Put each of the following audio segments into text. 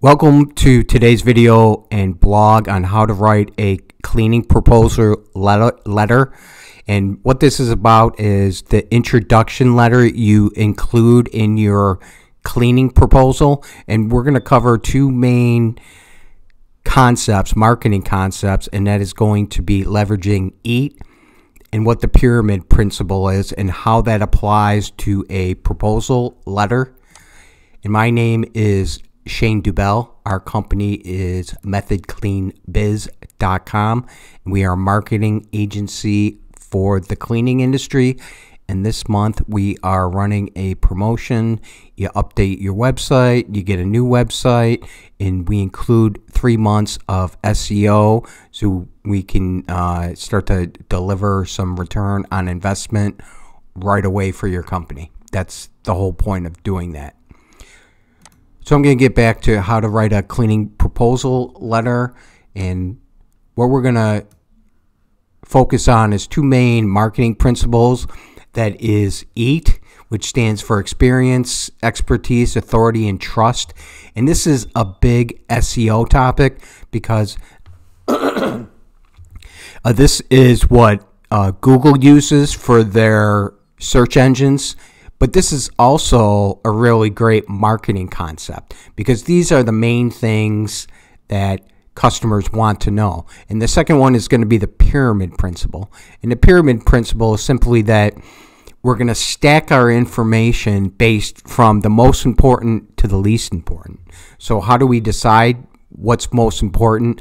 Welcome to today's video and blog on how to write a cleaning proposal letter. And what this is about is the introduction letter you include in your cleaning proposal. And we're going to cover two main concepts, marketing concepts, and that is going to be leveraging EAT and what the pyramid principle is and how that applies to a proposal letter. And my name is Shane Dubell. Our company is methodcleanbiz.com, and we are a marketing agency for the cleaning industry. And this month we are running a promotion. You update your website, you get a new website, and we include 3 months of SEO so we can start to deliver some return on investment right away for your company. That's the whole point of doing that. So I'm going to get back to how to write a cleaning proposal letter, and what we're going to focus on is two main marketing principles. That is EAT, which stands for experience, expertise, authority, and trust. And this is a big SEO topic because this is what Google uses for their search engines. But this is also a really great marketing concept because these are the main things that customers want to know. And the second one is going to be the pyramid principle. And the pyramid principle is simply that we're going to stack our information based from the most important to the least important. So how do we decide what's most important?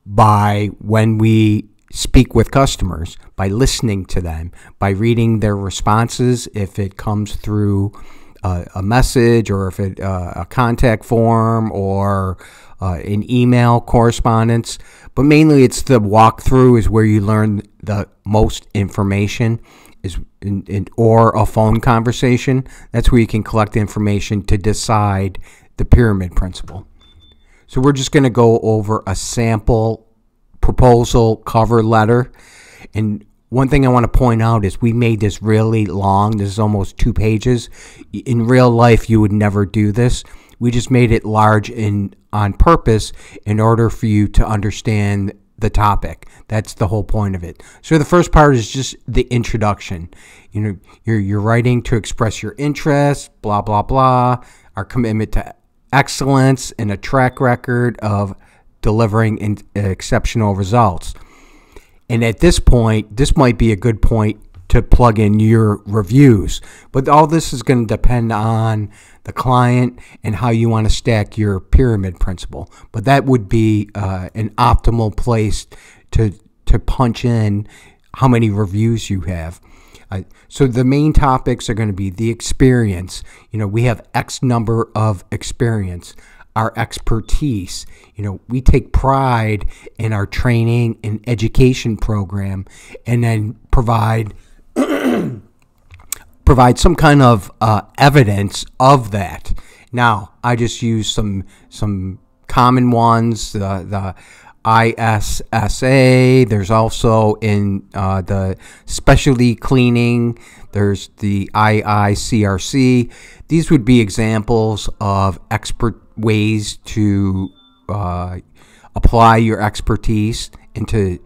By when we speak with customers, by listening to them, by reading their responses if it comes through a message or if it a contact form or an email correspondence. But mainly it's the walkthrough is where you learn the most information, is or a phone conversation. That's where you can collect information to decide the pyramid principle. So we're just going to go over a sample proposal cover letter. And one thing I want to point out is we made this really long. This is almost 2 pages. In real life, you would never do this. We just made it large on purpose in order for you to understand the topic. That's the whole point of it. So the first part is just the introduction. You know, you're writing to express your interest, blah, blah, blah, our commitment to excellence and a track record of delivering exceptional results. And at this point, this might be a good point to plug in your reviews. But all this is going to depend on the client and how you want to stack your pyramid principle. But that would be an optimal place to punch in how many reviews you have. So the main topics are going to be the experience. You know, we have X number of experience. Our expertise. You know, we take pride in our training and education program, and then provide some kind of evidence of that. Now, I just use some common ones, the ISSA. There's also in the specialty cleaning, there's the IICRC. These would be examples of expert ways to apply your expertise into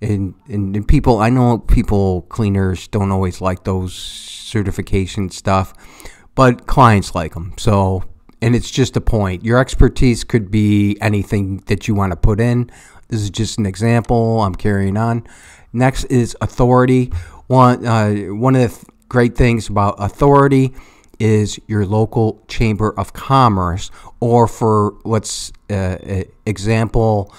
and people. I know cleaners don't always like those certification stuff, but clients like them. So, and it's just a point. Your expertise could be anything that you want to put in. This is just an example. I'm carrying on. Next is authority. One of the great things about authority is your local chamber of commerce, or for let's example,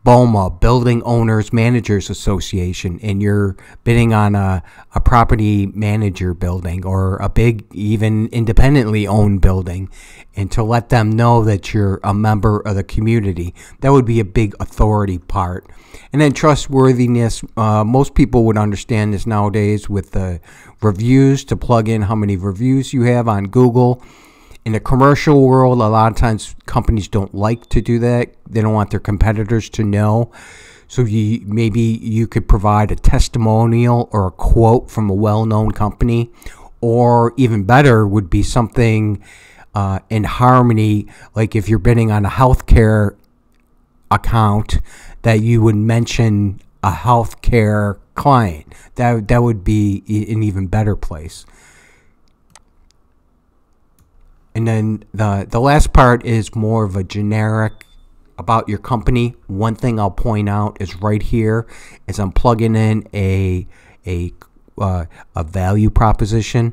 BOMA, Building Owners Managers Association, and you're bidding on a property manager building or a big, even independently owned building, and to let them know that you're a member of the community. That would be a big authority part. And then trustworthiness, most people would understand this nowadays with the reviews, to plug in how many reviews you have on Google. In the commercial world, a lot of times companies don't like to do that. They don't want their competitors to know. So maybe you could provide a testimonial or a quote from a well-known company, or even better would be something in harmony, like if you're bidding on a healthcare account, that you would mention a healthcare client. That would be an even better place. And then the last part is more of a generic about your company. One thing I'll point out is right here is I'm plugging in a value proposition,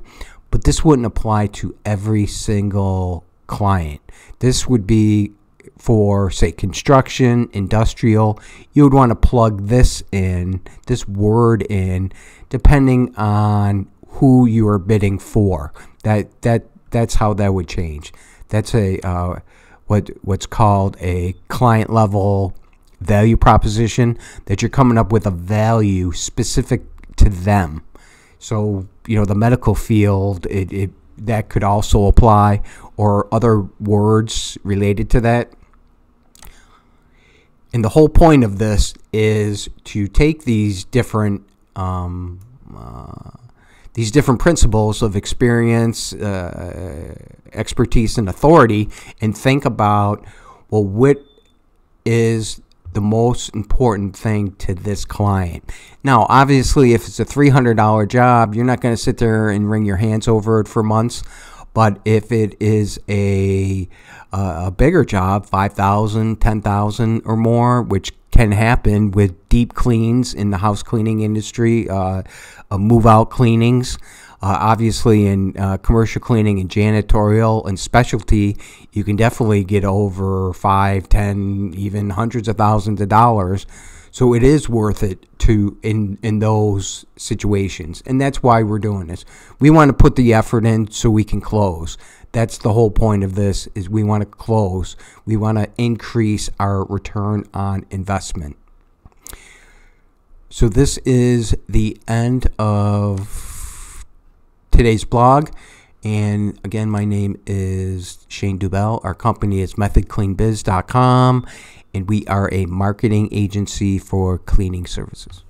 but this wouldn't apply to every single client. This would be for, say, construction, industrial. You would want to plug this word in, depending on who you are bidding for. That's how that would change. That's a what's called a client level value proposition, that you're coming up with a value specific to them. So, the medical field, that could also apply, or other words related to that. And the whole point of this is to take these different principles of experience, expertise, and authority, and think about, well, what is the most important thing to this client? Now, obviously, if it's a $300 job, you're not going to sit there and wring your hands over it for months. But if it is a bigger job, $5,000, $10,000 or more, which can happen with deep cleans in the house cleaning industry, move-out cleanings. Obviously, in commercial cleaning and janitorial and specialty, you can definitely get over 5, 10, even hundreds of thousands of dollars. So it is worth it in those situations, and that's why we're doing this. We want to put the effort in so we can close. That's the whole point of this, is we want to close. We want to increase our return on investment. So this is the end of today's blog. And again, my name is Shane Dubell. Our company is methodcleanbiz.com, and we are a marketing agency for cleaning services.